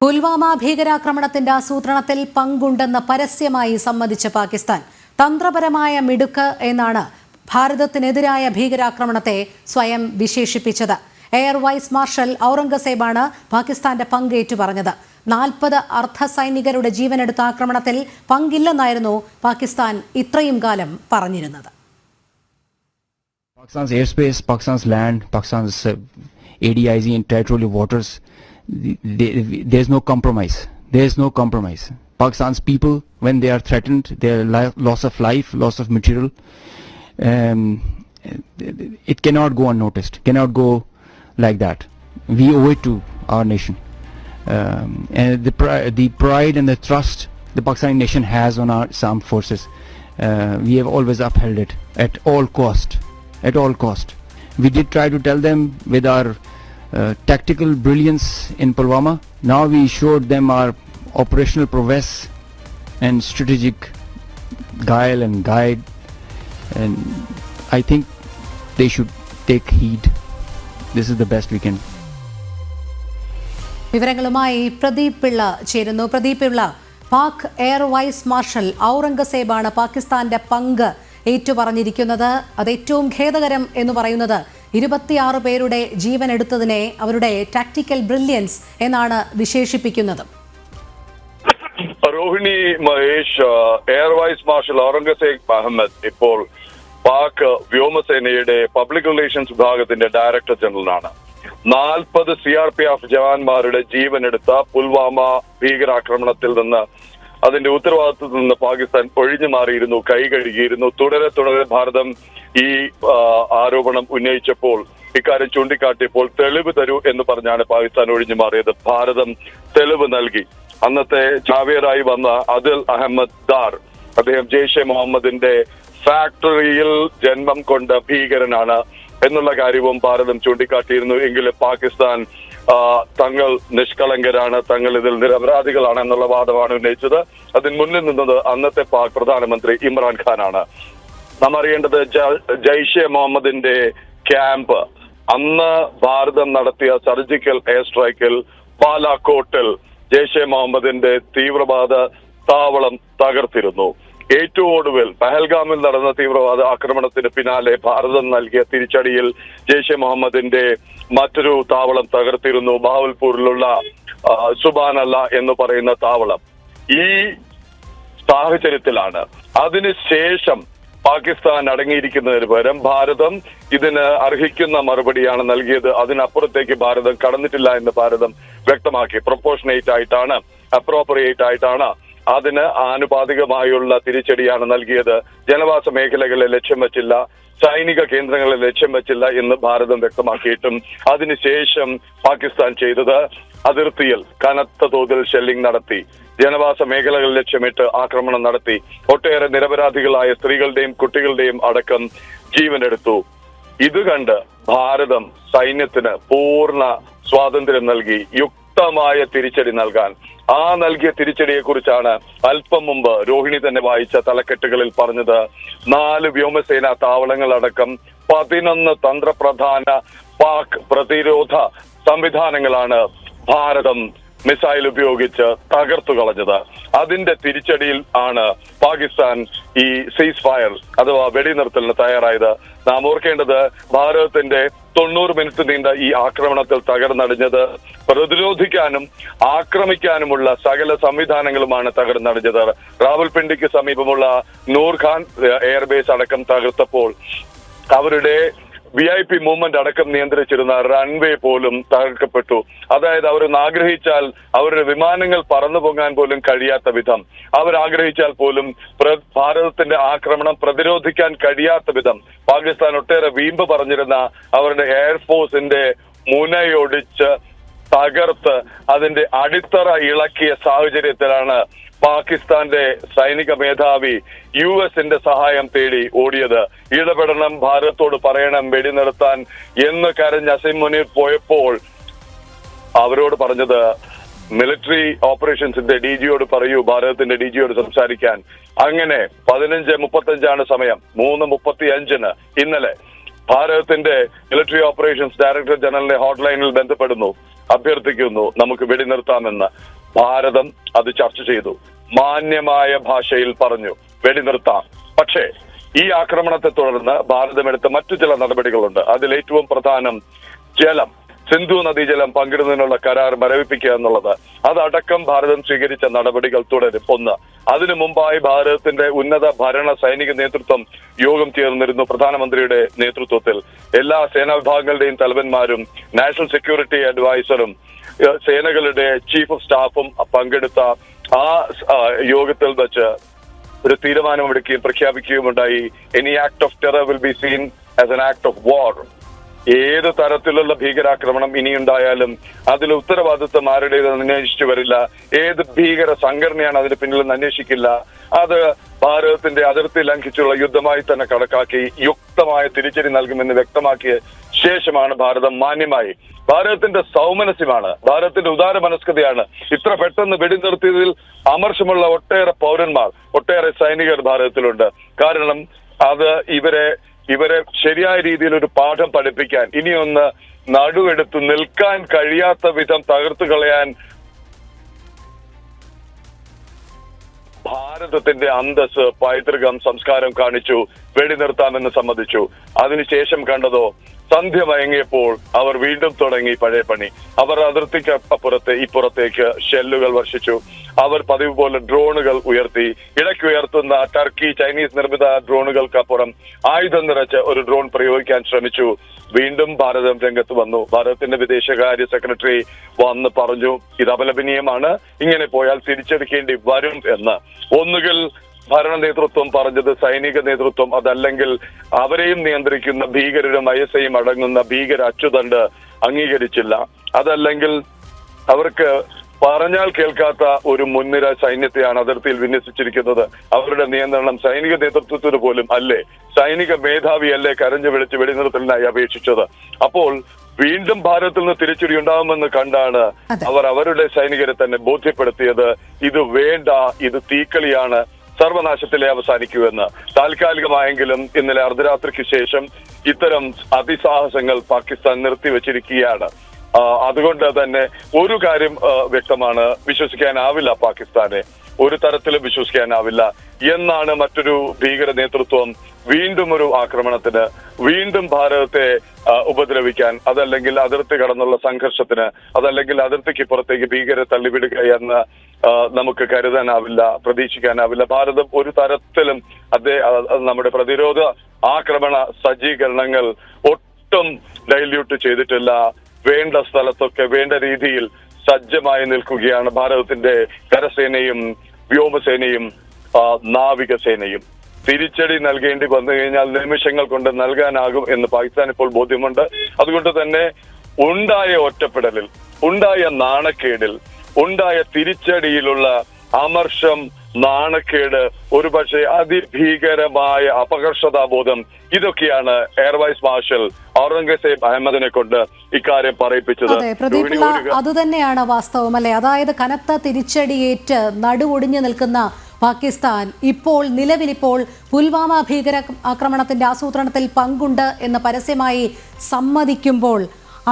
പുൽവാമ ഭീകരാക്രമണത്തിന്റെ ആസൂത്രണത്തിൽ പങ്കുണ്ടെന്ന് പരസ്യമായി സമ്മതിച്ച പാകിസ്ഥാൻ തന്ത്രപരമായ മിടുക്ക് എന്നാണ് ഭാരതത്തിനെതിരായ ഭീകരാക്രമണത്തെ സ്വയം വിശേഷിപ്പിച്ചത്. എയർ വൈസ് മാർഷൽ ഔറംഗസേബാണ് പാകിസ്ഥാന്റെ പങ്ക് ഏറ്റുപറഞ്ഞത്. 40 അർദ്ധസൈനികരുടെ ജീവനെടുത്ത ആക്രമണത്തിൽ പങ്കില്ലെന്നായിരുന്നു പാകിസ്ഥാൻ ഇത്രയും കാലം പറഞ്ഞിരുന്നത്. Pakistan's airspace, Pakistan's land, Pakistan's ADIZ and territorial waters, there's no compromise. There's no compromise. Pakistan's people, when they are threatened, their loss of life, loss of material, it cannot go unnoticed, cannot go like that. We owe it to our nation. And the pride and the trust the Pakistani nation has on our armed forces, we have always upheld it at all cost. At all cost. We did try to tell them with our tactical brilliance in Pulwama. Now we showed them our operational prowess and strategic guile and guide, and I think they should take heed. This is the best we can. വിവരങ്ങളുമായി പ്രദീപ് പിള്ള ചേരുന്നു. Pradeep Pillai, Pak air vice marshal ഔറംഗസേബാണ് പാകിസ്ഥാന്റെ പങ്ക് ഏറ്റുപറഞ്ഞിരിക്കുന്നത്. അത് ഏറ്റവും ഖേദകരം എന്ന് പറയുന്നത് 26 പേരുടെ ജീവൻ എടുത്തതിനെ അവരുടെ ടാക്ടിക്കൽ ബ്രില്യൻസ് എന്നാണ് വിശേഷിപ്പിക്കുന്നത്. Rohini Mahesh, air vice marshal Aurangzeb Ahmed ഇപ്പോൾ പാക് വ്യോമസേനയുടെ പബ്ലിക് റിലേഷൻസ് വിഭാഗത്തിന്റെ ഡയറക്ടർ ജനറലാണ്. 40 CRPF ജവാന്മാരുടെ ജീവനെടുത്ത പുൽവാമ ഭീകരാക്രമണത്തിൽ നിന്ന്, അതിന്റെ ഉത്തരവാദിത്വത്തിൽ നിന്ന് പാകിസ്ഥാൻ ഒഴിഞ്ഞു മാറിയിരുന്നു, കൈ കഴുകിയിരുന്നു. തുടരെ ഭാരതം ഈ ആരോപണം ഉന്നയിച്ചപ്പോൾ, ഇക്കാര്യം ചൂണ്ടിക്കാട്ടിയപ്പോൾ തെളിവ് തരൂ എന്ന് പറഞ്ഞാണ് പാകിസ്ഥാൻ ഒഴിഞ്ഞു മാറിയത്. ഭാരതം തെളിവ് നൽകി. അന്നത്തെ ജാവേറായി വന്ന അദിൽ അഹമ്മദ് ദാർ, അദ്ദേഹം ജെയ്ഷെ മുഹമ്മദിന്റെ ഫാക്ടറിയിൽ ജന്മം കൊണ്ട ഭീകരനാണ് എന്നുള്ള കാര്യവും ഭാരതം ചൂണ്ടിക്കാട്ടിയിരുന്നു. എങ്കിലും പാകിസ്ഥാൻ തങ്ങൾ നിഷ്കളങ്കരാണ്, തങ്ങൾ ഇതിൽ നിരപരാധികളാണ് എന്നുള്ള വാദമാണ് ഉന്നയിച്ചത്. അതിന് മുന്നിൽ നിന്നത് അന്നത്തെ പാക് പ്രധാനമന്ത്രി ഇമ്രാൻഖാനാണ്. നാം അറിയേണ്ടത്, ജെയ്ഷെ മുഹമ്മദിന്റെ ക്യാമ്പ് അന്ന് ഭാരതം നടത്തിയ സർജിക്കൽ എയർ സ്ട്രൈക്കിൽ ബാലാകോട്ടിൽ ജെയ്ഷെ മുഹമ്മദിന്റെ തീവ്രവാദ താവളം തകർത്തിരുന്നു. ഏറ്റവും ഒടുവിൽ പഹൽഗാമിൽ നടന്ന തീവ്രവാദ ആക്രമണത്തിന് പിന്നാലെ ഭാരതം നൽകിയ തിരിച്ചടിയിൽ ജെയ്ഷെ മുഹമ്മദിന്റെ മറ്റൊരു താവളം തകർത്തിരുന്നു, ബാവൽപൂരിലുള്ള സുബാനല്ല എന്ന് പറയുന്ന താവളം. ഈ സാഹചര്യത്തിലാണ് അതിനുശേഷം പാകിസ്ഥാൻ അടങ്ങിയിരിക്കുന്നതിന് പകരം ഭാരതം ഇതിന് അർഹിക്കുന്ന മറുപടിയാണ് നൽകിയത്. അതിനപ്പുറത്തേക്ക് ഭാരതം കടന്നിട്ടില്ല എന്ന് ഭാരതം വ്യക്തമാക്കി. പ്രൊപ്പോർഷനേറ്റ് ആയിട്ടാണ്, അപ്രോപ്രിയേറ്റ് ആയിട്ടാണ്, അതിന് ആനുപാതികമായുള്ള തിരിച്ചടിയാണ് നൽകിയത്. ജനവാസ മേഖലകളെ ലക്ഷ്യം വെച്ചില്ല, സൈനിക കേന്ദ്രങ്ങളെ ലക്ഷ്യം വെച്ചില്ല എന്ന് ഭാരതം വ്യക്തമാക്കിയിട്ടും അതിനുശേഷം പാകിസ്ഥാൻ ചെയ്തത് അതിർത്തിയിൽ കനത്ത തോതിൽ ഷെല്ലിംഗ് നടത്തി, ജനവാസ മേഖലകൾ ലക്ഷ്യമിട്ട് ആക്രമണം നടത്തി. ഒട്ടേറെ നിരപരാധികളായ സ്ത്രീകളുടെയും കുട്ടികളുടെയും അടക്കം ജീവനെടുത്തു. ഇത് കണ്ട് ഭാരതം സൈന്യത്തിന് പൂർണ്ണ സ്വാതന്ത്ര്യം നൽകി, യുക്തമായ തിരിച്ചടി നൽകാൻ. ആ നൽകിയ തിരിച്ചടിയെ കുറിച്ചാണ് അല്പം മുമ്പ് രോഹിണി തന്നെ വായിച്ച തലക്കെട്ടുകളിൽ പറഞ്ഞത്. 4 വ്യോമസേനാ താവളങ്ങളടക്കം 11 തന്ത്രപ്രധാന പാക് പ്രതിരോധ സംവിധാനങ്ങളാണ് ഭാരതം മിസൈൽ ഉപയോഗിച്ച് തകർത്തു കളഞ്ഞത്. അതിന്റെ തിരിച്ചടിയിൽ ആണ് പാകിസ്ഥാൻ ഈ സീസ് ഫയർ അഥവാ വെടിനിർത്തലിന് തയ്യാറായത്. നാം ഓർക്കേണ്ടത്, ഭാരതത്തിന്റെ 90 മിനിറ്റ് നീണ്ട ഈ ആക്രമണത്തിൽ തകർന്നടിഞ്ഞത് പ്രതിരോധിക്കാനും ആക്രമിക്കാനുമുള്ള സകല സംവിധാനങ്ങളുമാണ് തകർന്നടിഞ്ഞത്. റാവൽപിണ്ടിക്ക് സമീപമുള്ള നൂർഖാൻ എയർബേസ് അടക്കം തകർത്തപ്പോൾ അവരുടെ VIP മൂവ്മെന്റ് അടക്കം നിയന്ത്രിച്ചിരുന്ന റൺവേ പോലും തകർക്കപ്പെട്ടു. അതായത് അവരൊന്ന് ആഗ്രഹിച്ചാൽ അവരുടെ വിമാനങ്ങൾ പറന്നു പോകാൻ പോലും കഴിയാത്ത വിധം, അവരാഗ്രഹിച്ചാൽ പോലും ഭാരതത്തിന്റെ ആക്രമണം പ്രതിരോധിക്കാൻ കഴിയാത്ത വിധം പാകിസ്ഥാൻ ഒട്ടേറെ വീമ്പ് പറഞ്ഞിരുന്ന അവരുടെ എയർഫോഴ്സിന്റെ മുനയൊടിച്ച് തകർത്ത് അതിന്റെ അടിത്തറ ഇളക്കിയ സാഹചര്യത്തിലാണ് പാകിസ്ഥാന്റെ സൈനിക മേധാവി US-ന്റെ സഹായം തേടി ഓടിയത്. ഇടപെടണം, ഭാരതത്തോട് പറയണം വെടിനിർത്താൻ എന്ന് കരഞ്ഞ അസിം മുനീർ പോയപ്പോൾ അവരോട് പറഞ്ഞത്, മിലിറ്ററി ഓപ്പറേഷൻസിന്റെ DGയോട് പറയൂ, ഭാരതത്തിന്റെ DGയോട് സംസാരിക്കാൻ. അങ്ങനെ 15:35 സമയം. 3:35 ഇന്നലെ ഭാരതത്തിന്റെ മിലിറ്ററി ഓപ്പറേഷൻസ് ഡയറക്ടർ ജനറലിന്റെ ഹോട്ട്ലൈനിൽ ബന്ധപ്പെടുന്നു, അഭ്യർത്ഥിക്കുന്നു നമുക്ക് വെടിനിർത്താമെന്ന്. ഭാരതം അത് ചർച്ച ചെയ്തു, മാന്യമായ ഭാഷയിൽ പറഞ്ഞു വെടിനിർത്താം. പക്ഷേ ഈ ആക്രമണത്തെ തുടർന്ന് ഭാരതം എടുത്ത മറ്റു ചില നടപടികളുണ്ട്. അതിൽ ഏറ്റവും പ്രധാനം ജലം, സിന്ധു നദീജലം പങ്കിടുന്നതിനുള്ള കരാർ മരവിപ്പിക്കുക എന്നുള്ളത്. അതടക്കം ഭാരതം സ്വീകരിച്ച നടപടികൾ തുടരും. ഒന്ന്, അതിനു മുമ്പായി ഭാരതത്തിന്റെ ഉന്നത ഭരണ സൈനിക നേതൃത്വം യോഗം ചേർന്നിരുന്നു. പ്രധാനമന്ത്രിയുടെ നേതൃത്വത്തിൽ എല്ലാ സേനാ വിഭാഗങ്ങളുടെയും തലവന്മാരും നാഷണൽ സെക്യൂരിറ്റി അഡ്വൈസറും സേനകളുടെ ചീഫ് ഓഫ് സ്റ്റാഫും പങ്കെടുത്ത ആ യോഗത്തിൽ വെച്ച് ഒരു തീരുമാനമെടുക്കുകയും പ്രഖ്യാപിക്കുകയും ഉണ്ടായി. Any act of terror will be seen as an act of വാർ. ഏത് തരത്തിലുള്ള ഭീകരാക്രമണം ഇനിയുണ്ടായാലും അതിൽ ഉത്തരവാദിത്വം ആരുടേതെന്ന് അന്വേഷിച്ചു വരില്ല. ഏത് ഭീകര സംഘടനയാണ് അതിന് പിന്നിലെന്ന് അന്വേഷിക്കില്ല. അത് ഭാരതത്തിന്റെ അതിർത്തി ലംഘിച്ചുള്ള യുദ്ധമായി തന്നെ കണക്കാക്കി യുക്തമായ തിരിച്ചടി നൽകുമെന്ന് വ്യക്തമാക്കിയ ശേഷമാണ് ഭാരതം മാന്യമായി, ഭാരതത്തിന്റെ സൗമനസ്യമാണ്, ഭാരതത്തിന്റെ ഉദാര മനസ്കതയാണ് ഇത്ര പെട്ടെന്ന് വെടിനിർത്തിയതിൽ അമർഷമുള്ള ഒട്ടേറെ പൗരന്മാർ, ഒട്ടേറെ സൈനികർ ഭാരതത്തിലുണ്ട്. കാരണം അത് ഇവരെ ശരിയായ രീതിയിൽ ഒരു പാഠം പഠിപ്പിക്കാൻ, ഇനിയൊന്ന് നടുവെടുത്ത് നിൽക്കാൻ കഴിയാത്ത വിധം തകർത്തു കളയാൻ ഭാരതത്തിന്റെ അന്തസ്, പൈതൃകം, സംസ്കാരം കാണിച്ചു, വെടിനിർത്താമെന്ന് സമ്മതിച്ചു. അതിനുശേഷം കണ്ടതോ, സന്ധ്യ മയങ്ങിയപ്പോൾ അവർ വീണ്ടും തുടങ്ങി പഴയ പണി. അവർ അതിർത്തിക്ക് ഇപ്പുറത്തേക്ക് ഷെല്ലുകൾ വർഷിച്ചു. അവർ പതിവ് പോലെ ഡ്രോണുകൾ ഉയർത്തി. ഇടയ്ക്ക് ഉയർത്തുന്ന ടർക്കി ചൈനീസ് നിർമ്മിത ഡ്രോണുകൾക്കപ്പുറം ആയുധം നിറച്ച് ഒരു ഡ്രോൺ പ്രയോഗിക്കാൻ ശ്രമിച്ചു. വീണ്ടും ഭാരതം രംഗത്ത് വന്നു. ഭാരതത്തിന്റെ വിദേശകാര്യ സെക്രട്ടറി വന്ന് പറഞ്ഞു, ഇത് അപലപനീയമാണ്, ഇങ്ങനെ പോയാൽ തിരിച്ചടിക്കേണ്ടി വരും എന്ന്. ഒന്നുകിൽ ഭരണ നേതൃത്വം പറഞ്ഞത് സൈനിക നേതൃത്വം, അതല്ലെങ്കിൽ അവരെയും നിയന്ത്രിക്കുന്ന ഭീകരരും ISIയും അടങ്ങുന്ന ഭീകര അച്ചുതണ്ട് അംഗീകരിച്ചില്ല. അതല്ലെങ്കിൽ അവർക്ക് പറഞ്ഞാൽ കേൾക്കാത്ത ഒരു മുൻനിര സൈന്യത്തെയാണ് അതിർത്തിയിൽ വിന്യസിച്ചിരിക്കുന്നത്. അവരുടെ നിയന്ത്രണം സൈനിക നേതൃത്വത്തിന് പോലും അല്ലേ, സൈനിക മേധാവിയല്ലേ കരഞ്ഞു വിളിച്ച് വെടിനിർത്തലിനായി അപേക്ഷിച്ചത്. അപ്പോൾ വീണ്ടും ഭാരതത്തിൽ നിന്ന് തിരിച്ചടി ഉണ്ടാകുമെന്ന് കണ്ടാണ് അവർ അവരുടെ സൈനികരെ തന്നെ ബോധ്യപ്പെടുത്തിയത്, ഇത് വേണ്ട, ഇത് തീക്കളിയാണ്, സർവനാശത്തിലെ അവസാനിക്കുമെന്ന്. താൽക്കാലികമായെങ്കിലും ഇന്നലെ അർദ്ധരാത്രിക്ക് ശേഷം ഇത്തരം അതിസാഹസങ്ങൾ പാകിസ്ഥാൻ നിർത്തിവെച്ചിരിക്കുകയാണ്. അതുകൊണ്ട് തന്നെ ഒരു കാര്യം വ്യക്തമാണ്, വിശ്വസിക്കാനാവില്ല, പാകിസ്ഥാനെ ഒരു തരത്തിലും വിശ്വസിക്കാനാവില്ല എന്നാണ് മറ്റൊരു ഭീകര നേതൃത്വം വീണ്ടും ഒരു ആക്രമണത്തിന്, വീണ്ടും ഭാരതത്തെ ഉപദ്രവിക്കാൻ, അതല്ലെങ്കിൽ അതിർത്തി കടന്നുള്ള സംഘർഷത്തിന്, അതല്ലെങ്കിൽ അതിർത്തിക്ക് പുറത്തേക്ക് ഭീകരെ തള്ളിവിടുക എന്ന് നമുക്ക് കരുതാനാവില്ല, പ്രതീക്ഷിക്കാനാവില്ല. ഭാരതം ഒരു തരത്തിലും നമ്മുടെ പ്രതിരോധ ആക്രമണ സജ്ജീകരണങ്ങൾ ഒട്ടും ഡൈല്യൂട്ട് ചെയ്തിട്ടില്ല. വേണ്ട സ്ഥലത്തൊക്കെ വേണ്ട രീതിയിൽ സജ്ജമായി നിൽക്കുകയാണ് ഭാരതത്തിന്റെ കരസേനയും വ്യോമസേനയും നാവികസേനയും. തിരിച്ചടി നൽകേണ്ടി വന്നു കഴിഞ്ഞാൽ നിമിഷങ്ങൾ കൊണ്ട് നൽകാനാകും എന്ന് പാകിസ്ഥാൻ ഇപ്പോൾ ബോധ്യമുണ്ട്. അതുകൊണ്ട് തന്നെ ഉണ്ടായ ഒറ്റപ്പെടലിൽ, ഉണ്ടായ നാണക്കേടിൽ, ഉണ്ടായ തിരിച്ചടിയിലുള്ള അമർഷം, നാണക്കേട്, ഒരുപക്ഷെ അതിഭീകരമായ അപകർഷതാബോധം, ഇതൊക്കെയാണ് എയർ വൈസ് മാർഷൽ ഔറംഗസേബ് അഹമ്മദിനെ കൊണ്ട് ഇക്കാര്യം പറയിപ്പിച്ചത്. അത് തന്നെയാണ് വാസ്തവം, അല്ലെ? അതായത് കനത്ത തിരിച്ചടിയേറ്റ് നടുവൊടിഞ്ഞു നിൽക്കുന്ന പാകിസ്ഥാൻ നിലവിലിപ്പോൾ പുൽവാമ ഭീകര ആക്രമണത്തിന്റെ ആസൂത്രണത്തിൽ പങ്കുണ്ട് എന്ന് പരസ്യമായി സമ്മതിക്കുമ്പോൾ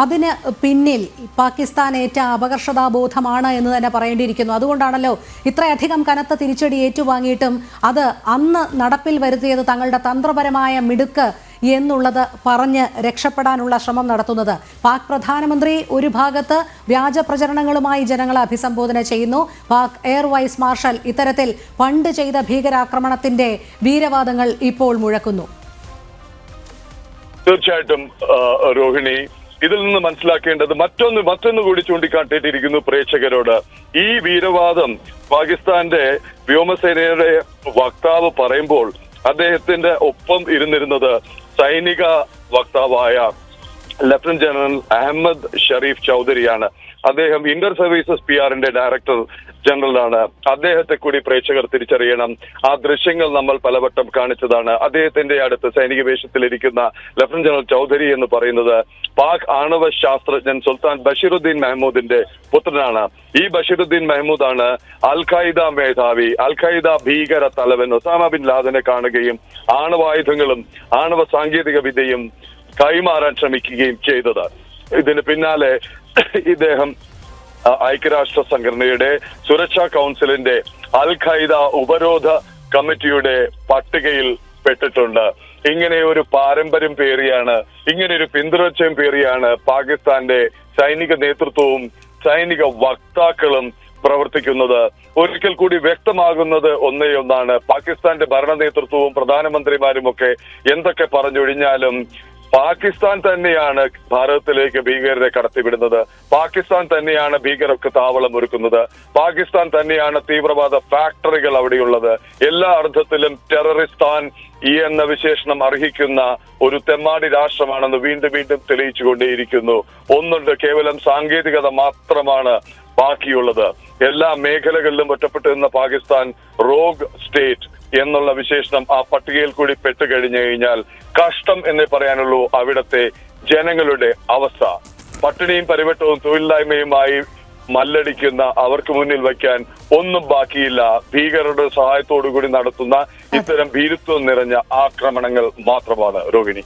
അതിന് പിന്നിൽ പാകിസ്ഥാൻ ഏറ്റ അപകർഷതാബോധമാണ് എന്ന് തന്നെ പറയേണ്ടിയിരിക്കുന്നു. അതുകൊണ്ടാണല്ലോ ഇത്രയധികം കനത്ത തിരിച്ചടി ഏറ്റുവാങ്ങിയിട്ടും അത് അന്ന് നടപ്പിൽ വരുത്തിയത് തങ്ങളുടെ തന്ത്രപരമായ മിടുക്ക് എന്നുള്ളത് പറഞ്ഞ് രക്ഷപ്പെടാനുള്ള ശ്രമം നടത്തുന്നത്. പാക് പ്രധാനമന്ത്രി ഒരു ഭാഗത്ത് വ്യാജ പ്രചരണങ്ങളുമായി ജനങ്ങളെ അഭിസംബോധന ചെയ്യുന്നു. പാക് എയർ വൈസ് മാർഷൽ ഇത്തരത്തിൽ പണ്ട് ചെയ്ത ഭീകരാക്രമണത്തിന്റെ വീരവാദങ്ങൾ ഇപ്പോൾ മുഴക്കുന്നു. തീർച്ചയായിട്ടും രോഹിണി, ഇതിൽ നിന്ന് മനസ്സിലാക്കേണ്ടത് മറ്റൊന്ന് കൂടി ചൂണ്ടിക്കാട്ടിയിട്ടിരിക്കുന്നു പ്രേക്ഷകരോട്. ഈ വീരവാദം പാകിസ്ഥാന്റെ വ്യോമസേനയുടെ വക്താവ് പറയുമ്പോൾ അദ്ദേഹത്തിന്റെ ഒപ്പം ഇരുന്നിരുന്നത് സൈനിക വക്താവായ ലഫ്റ്റനന്റ് ജനറൽ അഹമ്മദ് ഷരീഫ് ചൗധരിയാണ്. അദ്ദേഹം ഇന്റർ സർവീസസ് PR-ന്റെ ഡയറക്ടർ ജനറലാണ്. അദ്ദേഹത്തെ കൂടി പ്രേക്ഷകർ തിരിച്ചറിയണം. ആ ദൃശ്യങ്ങൾ നമ്മൾ പലവട്ടം കാണിച്ചതാണ്. അദ്ദേഹത്തിന്റെ അടുത്ത് സൈനിക വേഷത്തിലിരിക്കുന്ന ലഫ്റ്റനന്റ് ജനറൽ ചൗധരി എന്ന് പറയുന്നത് പാക് ആണവ ശാസ്ത്രജ്ഞൻ സുൽത്താൻ ബഷീറുദ്ദീൻ മെഹ്മൂദിന്റെ പുത്രനാണ്. ഈ ബഷീറുദ്ദീൻ മെഹ്മൂദാണ് അൽ-ഖൈദ മേധാവി, അൽ-ഖൈദ ഭീകര തലവൻ ഒസാമ ബിൻ ലാദനെ കാണുകയും ആണവായുധങ്ങളും ആണവ സാങ്കേതിക വിദ്യയും കൈമാറാൻ ശ്രമിക്കുകയും ചെയ്തത്. ഇതിന് പിന്നാലെ ഇദ്ദേഹം ഐക്യരാഷ്ട്ര സംഘടനയുടെ സുരക്ഷാ കൗൺസിലിന്റെ അൽ ഖൈദ ഉപരോധ കമ്മിറ്റിയുടെ പട്ടികയിൽ പെട്ടിട്ടുണ്ട്. ഇങ്ങനെ ഒരു പാരമ്പര്യം പേറിയാണ്, ഇങ്ങനെ ഒരു പിന്തുടർച്ചയും പേറിയാണ് പാകിസ്ഥാന്റെ സൈനിക നേതൃത്വവും സൈനിക വക്താക്കളും പ്രവർത്തിക്കുന്നത്. ഒരിക്കൽ കൂടി വ്യക്തമാകുന്നത് ഒന്നാണ്, പാകിസ്ഥാന്റെ ഭരണ നേതൃത്വവും പ്രധാനമന്ത്രിമാരും ഒക്കെ എന്തൊക്കെ പറഞ്ഞൊഴിഞ്ഞാലും പാകിസ്ഥാൻ തന്നെയാണ് ഭാരതത്തിലേക്ക് ഭീകരരെ കടത്തിവിടുന്നത്, പാകിസ്ഥാൻ തന്നെയാണ് ഭീകരർക്ക് താവളം ഒരുക്കുന്നത്, പാകിസ്ഥാൻ തന്നെയാണ് തീവ്രവാദ ഫാക്ടറികൾ അവിടെയുള്ളത്. എല്ലാ അർത്ഥത്തിലും ടെററിസ്ഥാൻ എന്ന വിശേഷണം അർഹിക്കുന്ന ഒരു തെമ്മാടി രാഷ്ട്രമാണെന്ന് വീണ്ടും വീണ്ടും തെളിയിച്ചുകൊണ്ടേയിരിക്കുന്നു. ഒന്നുണ്ട്, കേവലം സാങ്കേതികത മാത്രമാണ് ബാക്കിയുള്ളത്. എല്ലാ മേഖലകളിലും ഒറ്റപ്പെട്ടു നിന്ന പാകിസ്ഥാൻ റോഗ് സ്റ്റേറ്റ് എന്നുള്ള വിശേഷണം ആ പട്ടികയിൽ കൂടി പെട്ടുകഴിഞ്ഞു കഴിഞ്ഞാൽ കഷ്ടം എന്നേ പറയാനുള്ളൂ. അവിടത്തെ ജനങ്ങളുടെ അവസ്ഥ പട്ടിണിയും പരിവട്ടവും തൊഴിലില്ലായ്മയുമായി മല്ലടിക്കുന്ന അവർക്ക് മുന്നിൽ വയ്ക്കാൻ ഒന്നും ബാക്കിയില്ല. ഭീകരരുടെ സഹായത്തോടു കൂടി നടത്തുന്ന ഇത്തരം ഭീരുത്വം നിറഞ്ഞ ആക്രമണങ്ങൾ മാത്രമാണ്. രോഹിണി.